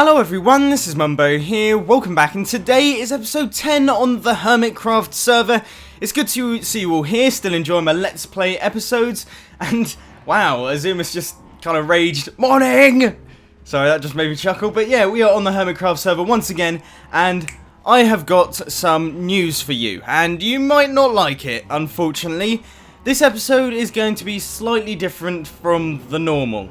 Hello everyone, this is Mumbo here, welcome back, and today is episode 10 on the HermitCraft server. It's good to see you all here, still enjoying my Let's Play episodes, and wow, Azuma's just kind of raged, morning! Sorry, that just made me chuckle, but yeah, we are on the HermitCraft server once again, and I have got some news for you, and you might not like it, unfortunately. This episode is going to be slightly different from the normal.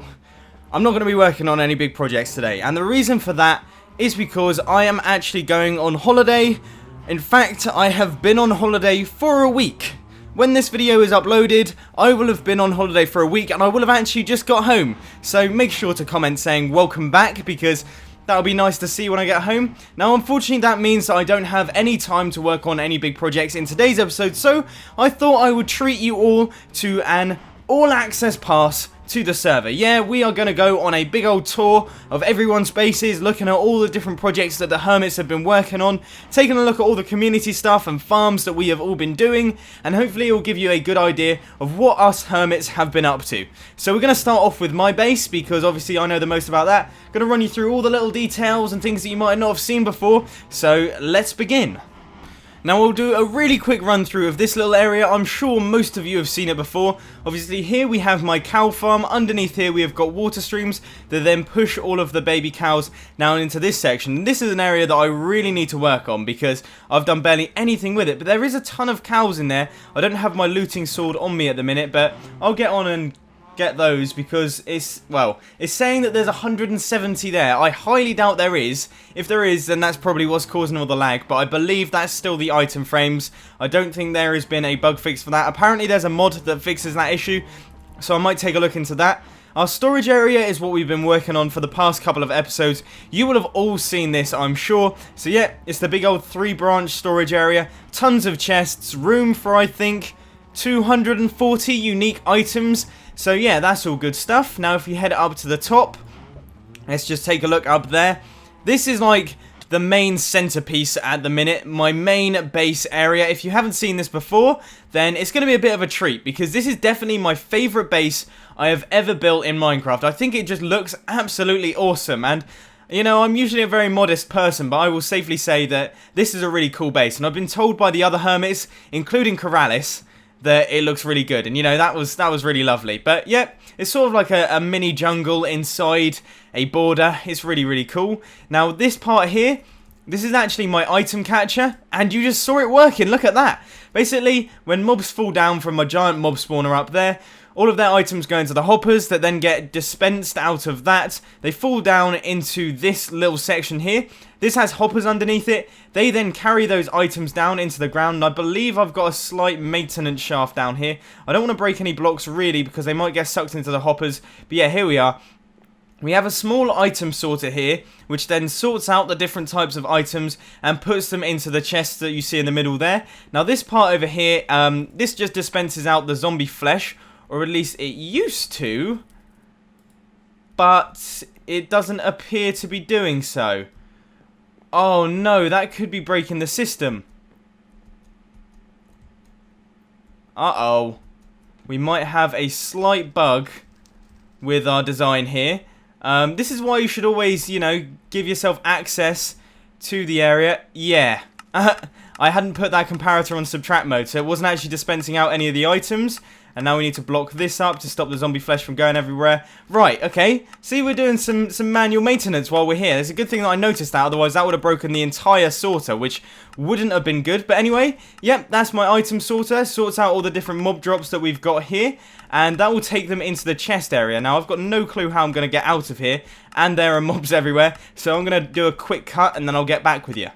I'm not going to be working on any big projects today, and the reason for that is because I am actually going on holiday. In fact, I have been on holiday for a week. When this video is uploaded, I will have been on holiday for a week, and I will have actually just got home. So make sure to comment saying welcome back, because that'll be nice to see when I get home. Now, unfortunately, that means that I don't have any time to work on any big projects in today's episode, so I thought I would treat you all to an all-access pass to the server. Yeah, we are going to go on a big old tour of everyone's bases, looking at all the different projects that the Hermits have been working on, taking a look at all the community stuff and farms that we have all been doing, and hopefully it will give you a good idea of what us Hermits have been up to. So we're going to start off with my base, because obviously I know the most about that. I'm going to run you through all the little details and things that you might not have seen before, so let's begin. Now we'll do a really quick run through of this little area. I'm sure most of you have seen it before. Obviously here we have my cow farm. Underneath here we have got water streams that then push all of the baby cows down into this section. And this is an area that I really need to work on because I've done barely anything with it. But there is a ton of cows in there. I don't have my looting sword on me at the minute, but I'll get on and get those because it's saying that there's 170 there. I highly doubt there is. If there is, then that's probably what's causing all the lag, but I believe that's still the item frames. I don't think there has been a bug fix for that. Apparently there's a mod that fixes that issue, so I might take a look into that. Our storage area is what we've been working on for the past couple of episodes. You will have all seen this, I'm sure. So yeah, it's the big old 3-branch storage area. Tons of chests, room for I think 240 unique items. So yeah, that's all good stuff. Now if you head up to the top, let's just take a look up there. This is like the main centerpiece at the minute, my main base area. If you haven't seen this before, then it's going to be a bit of a treat, because this is definitely my favorite base I have ever built in Minecraft. I think it just looks absolutely awesome, and you know, I'm usually a very modest person, but I will safely say that this is a really cool base, and I've been told by the other Hermits, including Corrales, that it looks really good, and you know, that was really lovely. But yeah, it's sort of like a mini jungle inside a border. It's really cool. Now this part here, this is actually my item catcher, and you just saw it working. Look at that. Basically, when mobs fall down from my giant mob spawner up there, all of their items go into the hoppers that then get dispensed out of that. They fall down into this little section here. This has hoppers underneath it. They then carry those items down into the ground. And I believe I've got a slight maintenance shaft down here. I don't want to break any blocks really, because they might get sucked into the hoppers. But yeah, here we are. We have a small item sorter here, which then sorts out the different types of items and puts them into the chests that you see in the middle there. Now this part over here, this just dispenses out the zombie flesh, or at least it used to, but it doesn't appear to be doing so. Oh no, that could be breaking the system. Uh-oh. We might have a slight bug with our design here. This is why you should always, you know, give yourself access to the area. Yeah. I hadn't put that comparator on subtract mode, so it wasn't actually dispensing out any of the items. And now we need to block this up to stop the zombie flesh from going everywhere. Right, okay. See, we're doing some manual maintenance while we're here. It's a good thing that I noticed that, otherwise that would have broken the entire sorter, which wouldn't have been good. But anyway, yep, that's my item sorter. Sorts out all the different mob drops that we've got here, and that will take them into the chest area. Now, I've got no clue how I'm going to get out of here, and there are mobs everywhere, so I'm going to do a quick cut, and then I'll get back with you.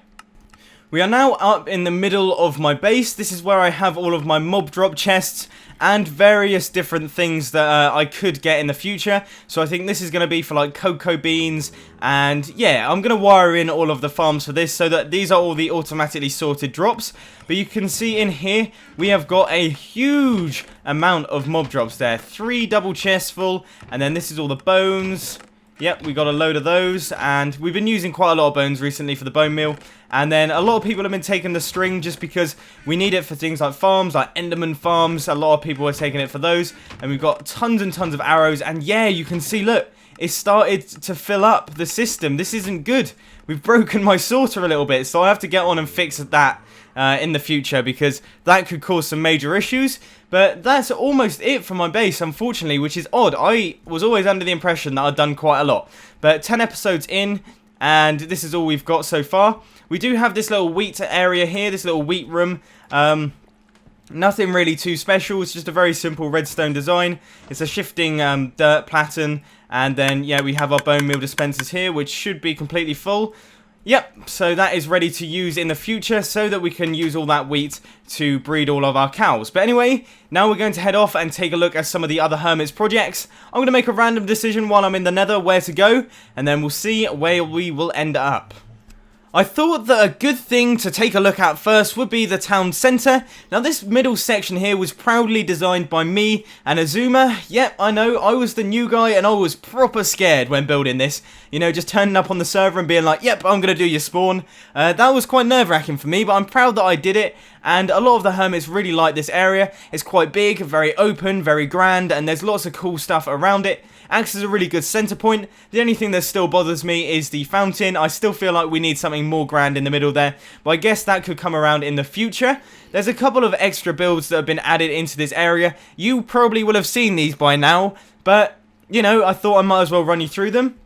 We are now up in the middle of my base. This is where I have all of my mob drop chests and various different things that I could get in the future. So I think this is going to be for like cocoa beans, and yeah, I'm going to wire in all of the farms for this so that these are all the automatically sorted drops. But you can see in here we have got a huge amount of mob drops there. 3 double chests full, and then this is all the bones. Yep, we got a load of those, and we've been using quite a lot of bones recently for the bone meal. And then a lot of people have been taking the string just because we need it for things like farms, like Enderman farms. A lot of people are taking it for those. And we've got tons and tons of arrows, and yeah, you can see, look, it's started to fill up the system. This isn't good. We've broken my sorter a little bit, so I have to get on and fix that in the future, because that could cause some major issues. But that's almost it for my base, unfortunately, which is odd. I was always under the impression that I'd done quite a lot. But 10 episodes in, and this is all we've got so far. We do have this little wheat area here, this little wheat room. Nothing really too special, it's just a very simple redstone design. It's a shifting dirt pattern, and then, yeah, we have our bone meal dispensers here, which should be completely full. Yep, so that is ready to use in the future so that we can use all that wheat to breed all of our cows. But anyway, now we're going to head off and take a look at some of the other Hermit's projects. I'm going to make a random decision while I'm in the nether where to go, and then we'll see where we will end up. I thought that a good thing to take a look at first would be the town centre. Now this middle section here was proudly designed by me and Azuma. Yep, I know, I was the new guy and I was proper scared when building this. You know, just turning up on the server and being like, yep, I'm going to do your spawn. That was quite nerve-wracking for me, but I'm proud that I did it. And a lot of the hermits really like this area. It's quite big, very open, very grand, and there's lots of cool stuff around it. Acts as a really good center point. The only thing that still bothers me is the fountain. I still feel like we need something more grand in the middle there, but I guess that could come around in the future. There's a couple of extra builds that have been added into this area. You probably will have seen these by now, but, you know, I thought I might as well run you through them.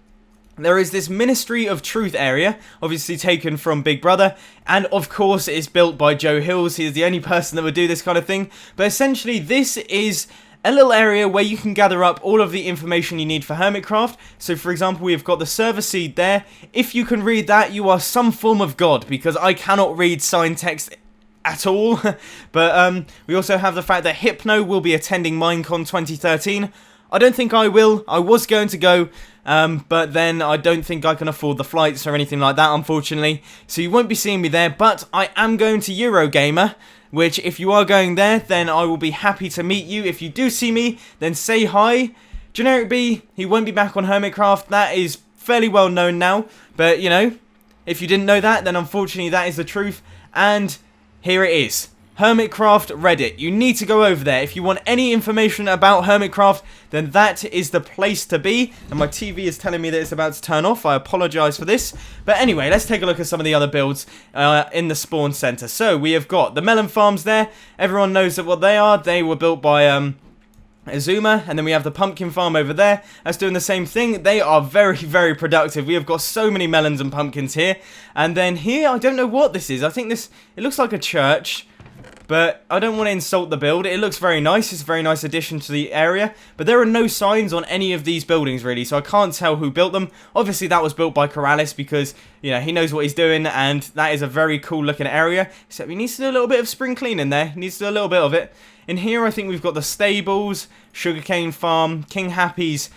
There is this Ministry of Truth area, obviously taken from Big Brother, and of course it's built by Joe Hills. He is the only person that would do this kind of thing, but essentially this is a little area where you can gather up all of the information you need for HermitCraft. So for example, we've got the server seed there. If you can read that, you are some form of god, because I cannot read sign text at all. But we also have the fact that Hypno will be attending Minecon 2013. I don't think I will. I was going to go, but then I don't think I can afford the flights or anything like that, unfortunately. So you won't be seeing me there, but I am going to Eurogamer, which, if you are going there, then I will be happy to meet you. If you do see me, then say hi. Generic B, he won't be back on HermitCraft. That is fairly well known now. But, you know, if you didn't know that, then unfortunately that is the truth. And here it is. HermitCraft Reddit. You need to go over there. If you want any information about HermitCraft, then that is the place to be. And my TV is telling me that it's about to turn off. I apologise for this. But anyway, let's take a look at some of the other builds in the spawn centre. So we have got the melon farms there. Everyone knows that what they are. They were built by Azuma, and then we have the pumpkin farm over there. That's doing the same thing. They are very, very productive. We have got so many melons and pumpkins here. And then here, I don't know what this is. I think this, it looks like a church. But I don't want to insult the build. It looks very nice. It's a very nice addition to the area. But there are no signs on any of these buildings, really. So I can't tell who built them. Obviously, that was built by Corrales because, you know, he knows what he's doing. And that is a very cool looking area. Except he needs to do a little bit of spring cleaning there. He needs to do a little bit of it. In here, I think we've got the stables, sugarcane farm, King Happy's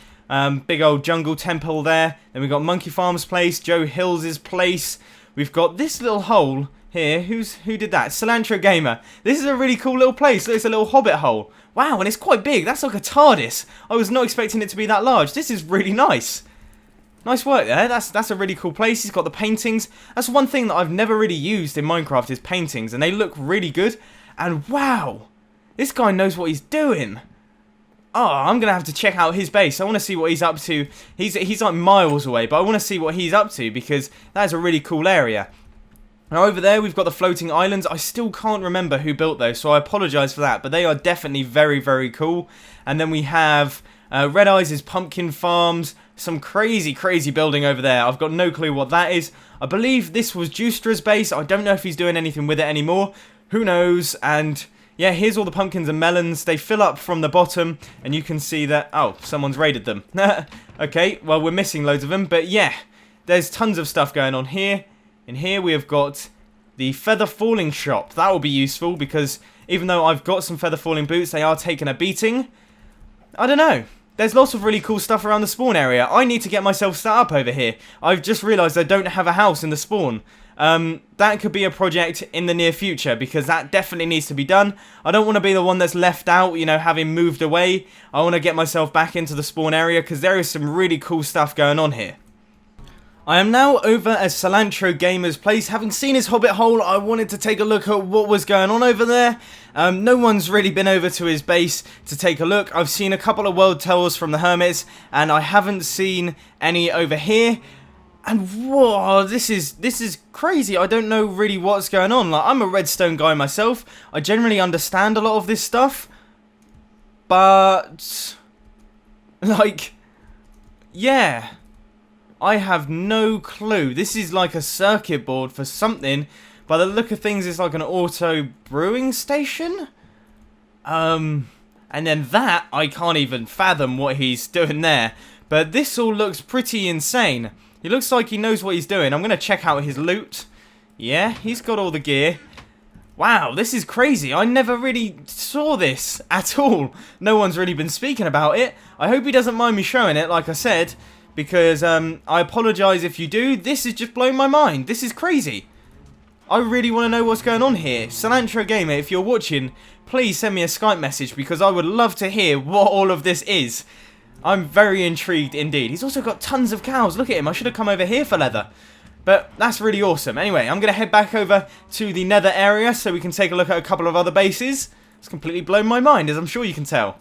big old jungle temple there. Then we've got Monkey Farm's place, Joe Hills' place. We've got this little hole here. Who did that? Cilantro Gamer. This is a really cool little place. It's a little hobbit hole. Wow, and it's quite big. That's like a TARDIS. I was not expecting it to be that large. This is really nice. Nice work there. That's a really cool place. He's got the paintings. That's one thing that I've never really used in Minecraft is paintings, and they look really good. And wow, this guy knows what he's doing. Oh, I'm going to have to check out his base. I want to see what he's up to. He's like miles away, but I want to see what he's up to because that is a really cool area. Now over there we've got the floating islands. I still can't remember who built those, so I apologise for that. But they are definitely very, very cool. And then we have Red Eyes' pumpkin farms. Some crazy, crazy building over there. I've got no clue what that is. I believe this was Justra's base. I don't know if he's doing anything with it anymore. Who knows? And yeah, here's all the pumpkins and melons. They fill up from the bottom, and you can see that... Oh, someone's raided them. Okay, well, we're missing loads of them. But yeah, there's tons of stuff going on here. In here we have got the feather falling shop. That will be useful because even though I've got some feather falling boots, they are taking a beating. I don't know. There's lots of really cool stuff around the spawn area. I need to get myself set up over here. I've just realised I don't have a house in the spawn. That could be a project in the near future because that definitely needs to be done. I don't want to be the one that's left out, you know, having moved away. I want to get myself back into the spawn area because there is some really cool stuff going on here. I am now over at Cilantro Gamer's place. Having seen his hobbit hole, I wanted to take a look at what was going on over there. No one's really been over to his base to take a look. I've seen a couple of world tours from the hermits, and I haven't seen any over here. And whoa, this is crazy. I don't know really what's going on. Like, I'm a redstone guy myself. I generally understand a lot of this stuff, but like, yeah, I have no clue. This is like a circuit board for something. By the look of things, it's like an auto brewing station. And then that, I can't even fathom what he's doing there. But this all looks pretty insane. He looks like he knows what he's doing. I'm going to check out his loot. Yeah, he's got all the gear. Wow, this is crazy. I never really saw this at all. No one's really been speaking about it. I hope he doesn't mind me showing it, like I said, because I apologise if you do. This is just blowing my mind. This is crazy. I really want to know what's going on here. Cilantro Gamer, if you're watching, please send me a Skype message because I would love to hear what all of this is. I'm very intrigued indeed. He's also got tons of cows. Look at him. I should have come over here for leather. But that's really awesome. Anyway, I'm going to head back over to the nether area so we can take a look at a couple of other bases. It's completely blown my mind, as I'm sure you can tell.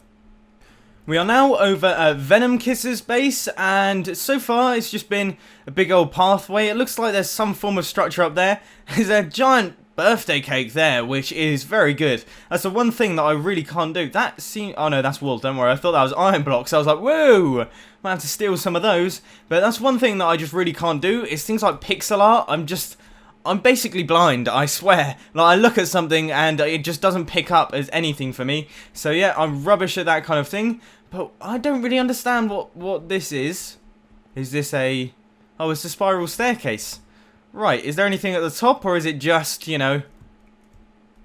We are now over at Venom Kisser's base, and so far it's just been a big old pathway. It looks like there's some form of structure up there. There's a giant birthday cake there, which is very good. That's the one thing that I really can't do. That seems... Oh no, that's wool, don't worry. I thought that was iron blocks. I was like, whoa! Might have to steal some of those. But that's one thing that I just really can't do, is things like pixel art. I'm basically blind, I swear. Like, I look at something and it just doesn't pick up as anything for me. So yeah, I'm rubbish at that kind of thing. But I don't really understand what this is. Is this a... Oh, it's a spiral staircase. Right, is there anything at the top, or is it just, you know...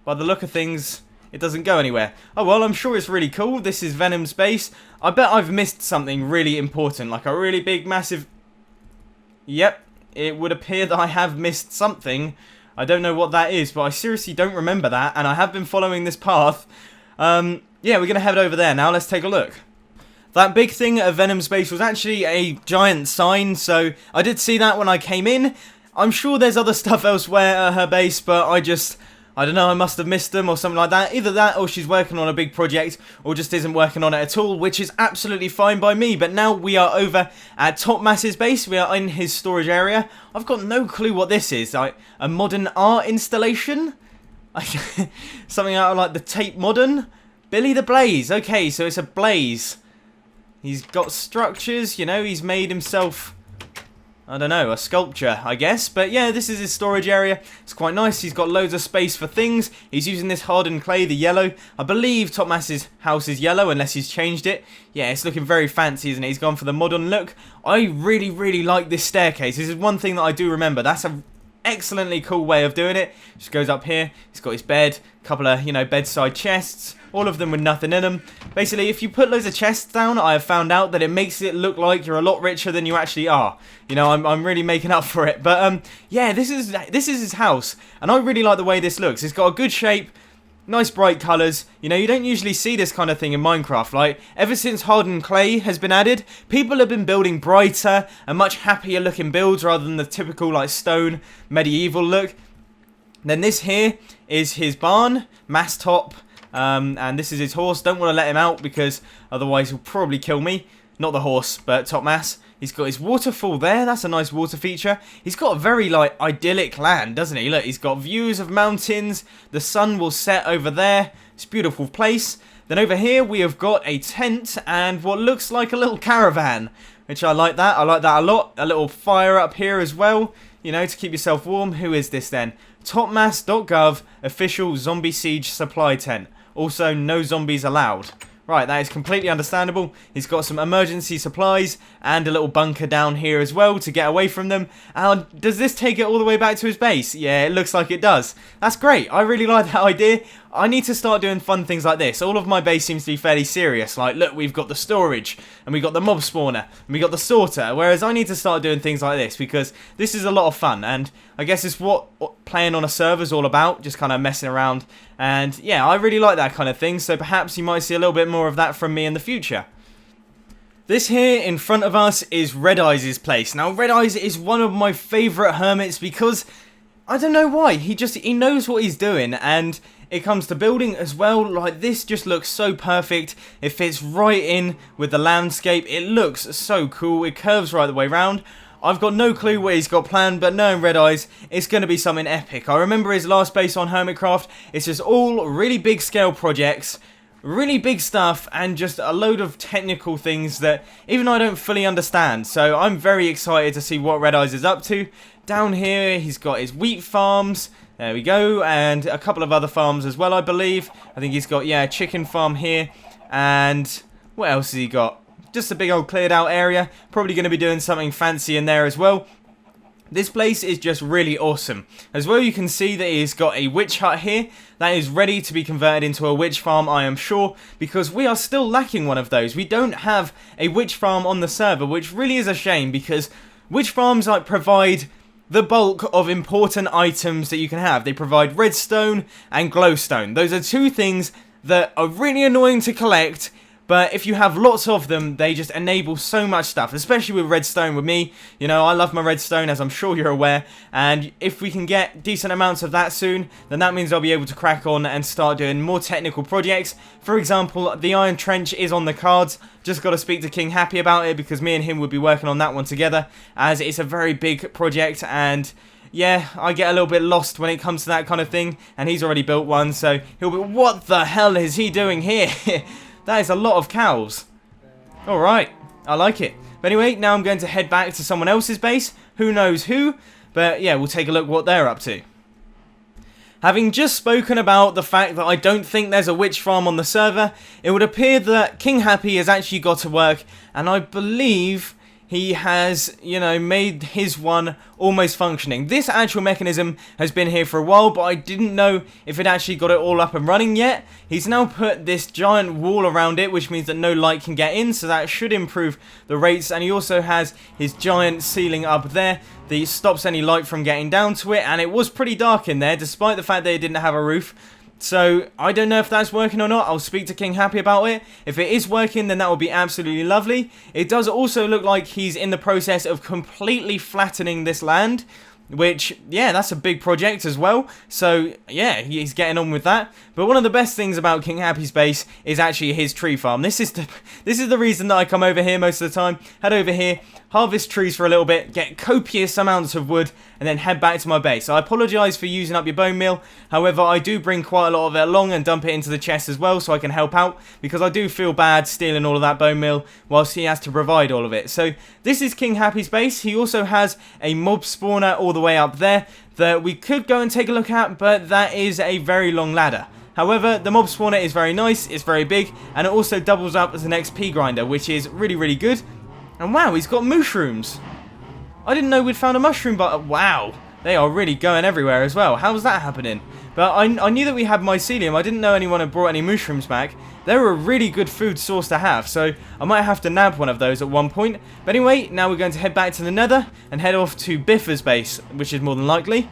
By the look of things, it doesn't go anywhere. Oh well, I'm sure it's really cool. This is Venom's base. I bet I've missed something really important, like a really big, massive... Yep. It would appear that I have missed something. I don't know what that is, but I seriously don't remember that, and I have been following this path. Yeah, we're going to head over there now. Let's take a look. That big thing at Venom's base was actually a giant sign, so I did see that when I came in. I'm sure there's other stuff elsewhere at her base, but I don't know, I must have missed them or something like that. Either that or she's working on a big project or just isn't working on it at all, which is absolutely fine by me. But now we are over at Topmass's base. We are in his storage area. I've got no clue what this is. Like a modern art installation? Something out of like the Tape Modern? Billy the Blaze. Okay, so it's a blaze. He's got structures, you know, he's made himself... I don't know, a sculpture, I guess. But yeah, this is his storage area. It's quite nice. He's got loads of space for things. He's using this hardened clay, the yellow. I believe Topmass's house is yellow, unless he's changed it. Yeah, it's looking very fancy, isn't it? He's gone for the modern look. I really, really like this staircase. This is one thing that I do remember. That's a excellently cool way of doing it. Just goes up here. He's got his bed, a couple of, you know, bedside chests. All of them with nothing in them. Basically, if you put loads of chests down, I have found out that it makes it look like you're a lot richer than you actually are. You know, I'm really making up for it. But, yeah, this is his house. And I really like the way this looks. It's got a good shape, nice bright colours. You know, you don't usually see this kind of thing in Minecraft. Like, ever since hardened clay has been added, people have been building brighter and much happier looking builds rather than the typical, like, stone medieval look. Then this here is his barn, mast top. And this is his horse. Don't want to let him out because otherwise he'll probably kill me. Not the horse, but Topmass. He's got his waterfall there. That's a nice water feature. He's got a very, like, idyllic land, doesn't he? Look, he's got views of mountains. The sun will set over there. It's a beautiful place. Then over here we have got a tent and what looks like a little caravan, which I like that. I like that a lot. A little fire up here as well, you know, to keep yourself warm. Who is this then? Topmass.gov official zombie siege supply tent. Also, no zombies allowed. Right, that is completely understandable. He's got some emergency supplies and a little bunker down here as well to get away from them. And does this take it all the way back to his base? Yeah, it looks like it does. That's great. I really like that idea. I need to start doing fun things like this. All of my base seems to be fairly serious. Like, look, we've got the storage, and we've got the mob spawner, and we got the sorter. Whereas I need to start doing things like this, because this is a lot of fun. And I guess it's what playing on a server is all about, just kind of messing around. And yeah, I really like that kind of thing, so perhaps you might see a little bit more of that from me in the future. This here in front of us is Red Eyes' place. Now Red Eyes is one of my favourite hermits because I don't know why, he knows what he's doing, and it comes to building as well. Like, this just looks so perfect. It fits right in with the landscape. It looks so cool. It curves right the way round. I've got no clue what he's got planned, but knowing Red Eyes, it's going to be something epic. I remember his last base on HermitCraft. It's just all really big scale projects, really big stuff, and just a load of technical things that even I don't fully understand. So I'm very excited to see what Red Eyes is up to. Down here, he's got his wheat farms. There we go, and a couple of other farms as well, I believe. I think he's got, yeah, a chicken farm here, and what else has he got? Just a big old cleared out area. Probably going to be doing something fancy in there as well. This place is just really awesome. As well, you can see that he's got a witch hut here that is ready to be converted into a witch farm, I am sure, because we are still lacking one of those. We don't have a witch farm on the server, which really is a shame, because witch farms like provide the bulk of important items that you can have. They provide redstone and glowstone. Those are two things that are really annoying to collect, but if you have lots of them, they just enable so much stuff, especially with redstone with me. You know, I love my redstone, as I'm sure you're aware, and if we can get decent amounts of that soon, then that means I'll be able to crack on and start doing more technical projects. For example, the iron trench is on the cards. Just got to speak to King Happy about it, because me and him would be working on that one together, as it's a very big project, and yeah, I get a little bit lost when it comes to that kind of thing, and he's already built one, so he'll be, what the hell is he doing here? That is a lot of cows. Alright, I like it. But anyway, now I'm going to head back to someone else's base. Who knows who? But yeah, we'll take a look what they're up to. Having just spoken about the fact that I don't think there's a witch farm on the server, it would appear that King Happy has actually got to work, and I believe he has, you know, made his one almost functioning. This actual mechanism has been here for a while, but I didn't know if it actually got it all up and running yet. He's now put this giant wall around it, which means that no light can get in, so that should improve the rates. And he also has his giant ceiling up there that stops any light from getting down to it, and it was pretty dark in there, despite the fact that it didn't have a roof. So, I don't know if that's working or not. I'll speak to King Happy about it. If it is working, then that would be absolutely lovely. It does also look like he's in the process of completely flattening this land, which, yeah, that's a big project as well. So, yeah, he's getting on with that. But one of the best things about King Happy's base is actually his tree farm. This is the reason that I come over here most of the time. Head over here, harvest trees for a little bit, get copious amounts of wood, and then head back to my base. I apologise for using up your bone meal. However, I do bring quite a lot of it along and dump it into the chest as well, so I can help out, because I do feel bad stealing all of that bone meal whilst he has to provide all of it. So this is King Happy's base. He also has a mob spawner all the way up there that we could go and take a look at, but that is a very long ladder. However, the mob spawner is very nice, it's very big, and it also doubles up as an XP grinder, which is really, really good. And wow, he's got mushrooms. I didn't know we'd found a mushroom, but wow, they are really going everywhere as well. How's that happening? But I knew that we had mycelium. I didn't know anyone had brought any mushrooms back. They're a really good food source to have, so I might have to nab one of those at one point. But anyway, now we're going to head back to the nether and head off to Biff's base, which is more than likely.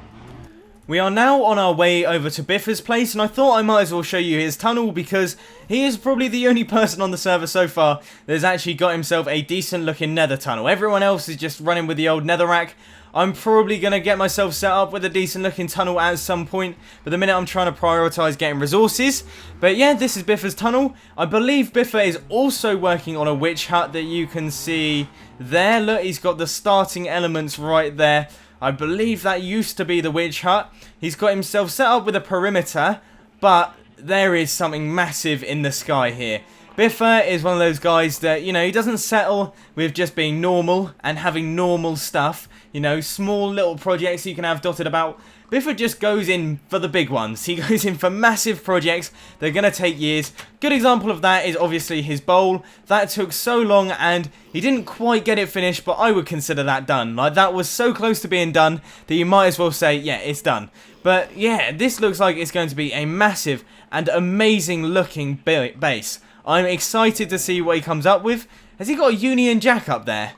We are now on our way over to Biff's place, and I thought I might as well show you his tunnel, because he is probably the only person on the server so far that has actually got himself a decent looking nether tunnel. Everyone else is just running with the old netherrack. I'm probably going to get myself set up with a decent looking tunnel at some point, but the minute I'm trying to prioritise getting resources. But yeah, this is Biff's tunnel. I believe Biffa is also working on a witch hut that you can see there. Look, he's got the starting elements right there. I believe that used to be the witch hut. He's got himself set up with a perimeter, but there is something massive in the sky here. Biffa is one of those guys that, you know, he doesn't settle with just being normal and having normal stuff. You know, small little projects you can have dotted about. Biffa just goes in for the big ones. He goes in for massive projects. They're going to take years. Good example of that is obviously his bowl. That took so long and he didn't quite get it finished, but I would consider that done. Like, that was so close to being done that you might as well say, yeah, it's done. But yeah, this looks like it's going to be a massive and amazing looking base. I'm excited to see what he comes up with. Has he got a Union Jack up there?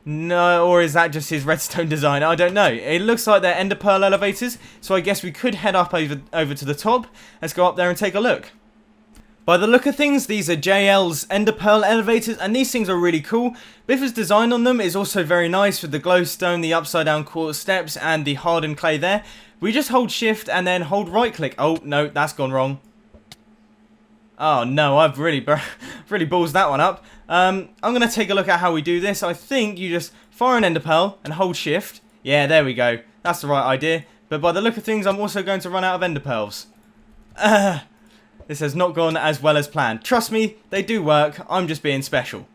No, or is that just his redstone design? I don't know. It looks like they're ender pearl elevators, so I guess we could head up over to the top. Let's go up there and take a look. By the look of things, these are JL's Ender Pearl elevators, and these things are really cool. Biff's design on them is also very nice with the glowstone, the upside down quartz steps, and the hardened clay there. We just hold shift and then hold right click. Oh, no, that's gone wrong. Oh no, I've really ballsed that one up. I'm going to take a look at how we do this. I think you just fire an Ender Pearl and hold shift. Yeah, there we go. That's the right idea. But by the look of things, I'm also going to run out of Ender Pearls. This has not gone as well as planned. Trust me, they do work. I'm just being special.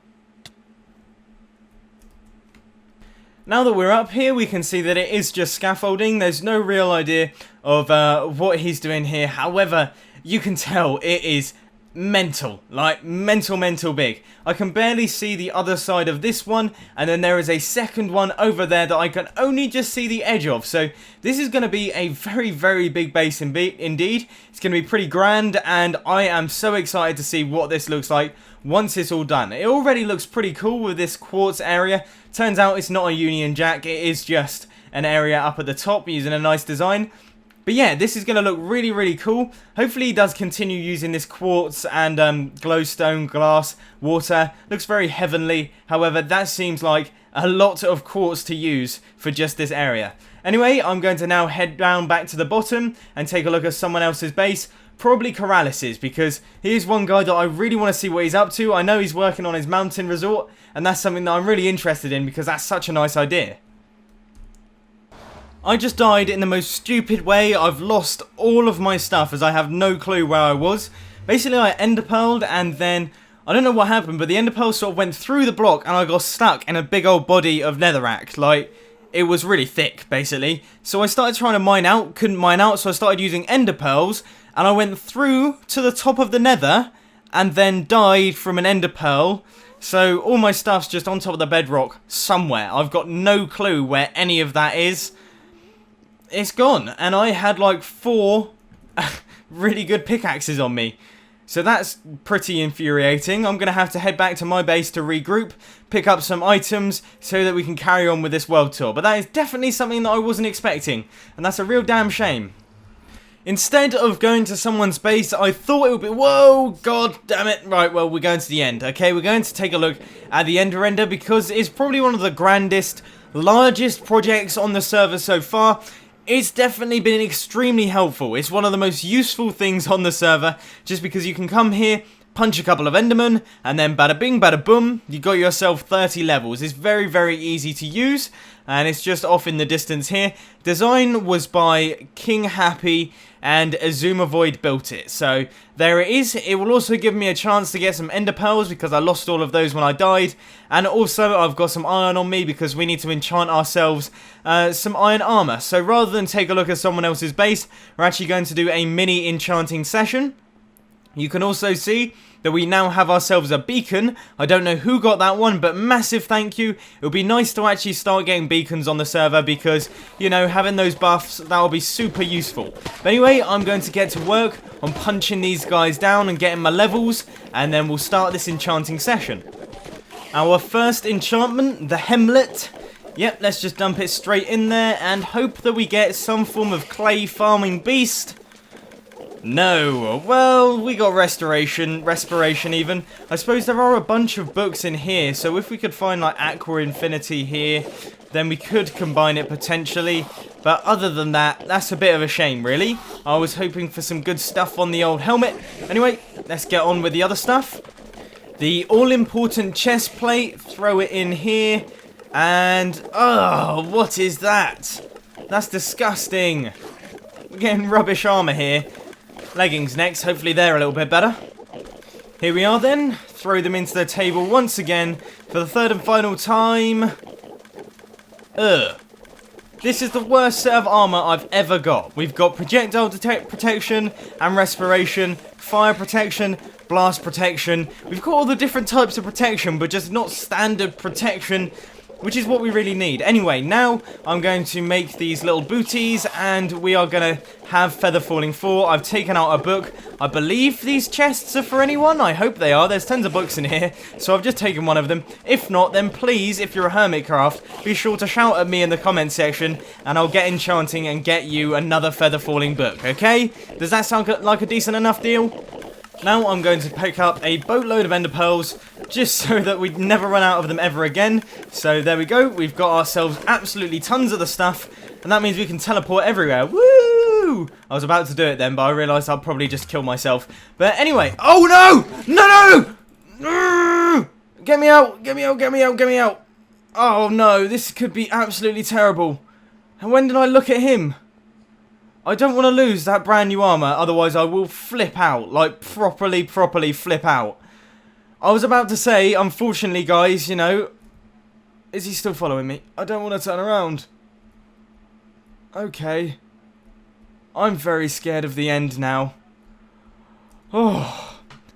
Now that we're up here, we can see that it is just scaffolding. There's no real idea of what he's doing here. However, you can tell it is mental, like mental big. I can barely see the other side of this one, and then there is a second one over there that I can only just see the edge of. So this is going to be a very big base indeed. It's going to be pretty grand, and I am so excited to see what this looks like once it's all done. It already looks pretty cool with this quartz area. Turns out it's not a Union Jack, it is just an area up at the top using a nice design. But yeah, this is going to look really cool. Hopefully he does continue using this quartz and glowstone, glass, water. Looks very heavenly. However, that seems like a lot of quartz to use for just this area. Anyway, I'm going to now head down back to the bottom and take a look at someone else's base. Probably Corralis's, because here's one guy that I really want to see what he's up to. I know he's working on his mountain resort, and that's something that I'm really interested in because that's such a nice idea. I just died in the most stupid way. I've lost all of my stuff as I have no clue where I was. Basically, I Ender Pearled and then, I don't know what happened, but the Ender Pearl sort of went through the block and I got stuck in a big old body of netherrack. Like, it was really thick, basically. So I started trying to mine out, couldn't mine out, so I started using Ender Pearls and I went through to the top of the nether and then died from an Ender Pearl. So all my stuff's just on top of the bedrock somewhere. I've got no clue where any of that is. It's gone, and I had like 4 really good pickaxes on me. So that's pretty infuriating. I'm going to have to head back to my base to regroup, pick up some items so that we can carry on with this world tour. But that is definitely something that I wasn't expecting, and that's a real damn shame. Instead of going to someone's base, I thought it would be... Whoa, god damn it. Right, well, we're going to the end, okay? We're going to take a look at the Ender because it's probably one of the grandest, largest projects on the server so far. It's definitely been extremely helpful. It's one of the most useful things on the server, just because you can come here, punch a couple of Endermen, and then bada bing, bada boom, you got yourself 30 levels. It's very easy to use, and it's just off in the distance here. Design was by King Happy, and Azuma Void built it. So there it is. It will also give me a chance to get some Ender Pearls because I lost all of those when I died. And also I've got some iron on me because we need to enchant ourselves some iron armor. So rather than take a look at someone else's base, we're actually going to do a mini enchanting session. You can also see that we now have ourselves a beacon. I don't know who got that one, but massive thank you. It would be nice to actually start getting beacons on the server because, you know, having those buffs, that will be super useful. But anyway, I'm going to get to work on punching these guys down and getting my levels, and then we'll start this enchanting session. Our first enchantment, the Hemlet. Yep, let's just dump it straight in there and hope that we get some form of clay farming beast. No, well, we got respiration even. I suppose there are a bunch of books in here, so if we could find like Aqua Infinity here, then we could combine it potentially. But other than that, that's a bit of a shame really. I was hoping for some good stuff on the old helmet. Anyway, let's get on with the other stuff. The all-important chest plate, throw it in here. And, oh, what is that? That's disgusting. We're getting rubbish armor here. Leggings next, hopefully they're a little bit better. Here we are then, throw them into the table once again for the third and final time. Ugh. This is the worst set of armor I've ever got. We've got projectile protection and respiration, fire protection, blast protection. We've got all the different types of protection, but just not standard protection, which is what we really need. Anyway, now I'm going to make these little booties, and we are going to have Feather Falling 4. I've taken out a book. I believe these chests are for anyone. I hope they are. There's tons of books in here, so I've just taken one of them. If not, then please, if you're a HermitCraft, be sure to shout at me in the comment section, and I'll get enchanting and get you another Feather Falling book, okay? Does that sound like a decent enough deal? Now I'm going to pick up a boatload of ender pearls, just so that we never run out of them ever again. So there we go, we've got ourselves absolutely tons of the stuff, and that means we can teleport everywhere. Woo! I was about to do it then, but I realised I'll probably just kill myself. But anyway, oh no! No, no! Get me out, get me out, get me out, get me out! Oh no, this could be absolutely terrible. And when did I look at him? I don't want to lose that brand new armor, otherwise I will flip out. Like, properly flip out. I was about to say, unfortunately, guys, you know... Is he still following me? I don't want to turn around. Okay. I'm very scared of the end now. Oh...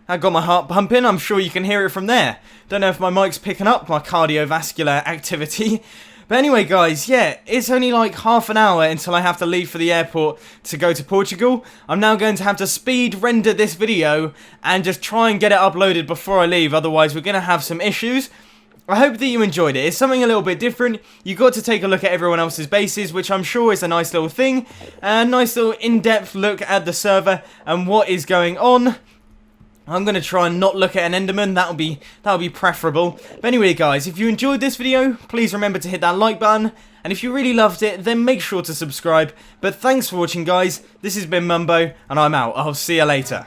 I got my heart pumping, I'm sure you can hear it from there. Don't know if my mic's picking up my cardiovascular activity. But anyway, guys, yeah, it's only like half an hour until I have to leave for the airport to go to Portugal. I'm now going to have to speed render this video and just try and get it uploaded before I leave, otherwise we're going to have some issues. I hope that you enjoyed it. It's something a little bit different. You got to take a look at everyone else's bases, which I'm sure is a nice little thing. A nice little in-depth look at the server and what is going on. I'm going to try and not look at an Enderman, that'll be preferable. But anyway guys, if you enjoyed this video, please remember to hit that like button. And if you really loved it, then make sure to subscribe. But thanks for watching guys, this has been Mumbo, and I'm out. I'll see you later.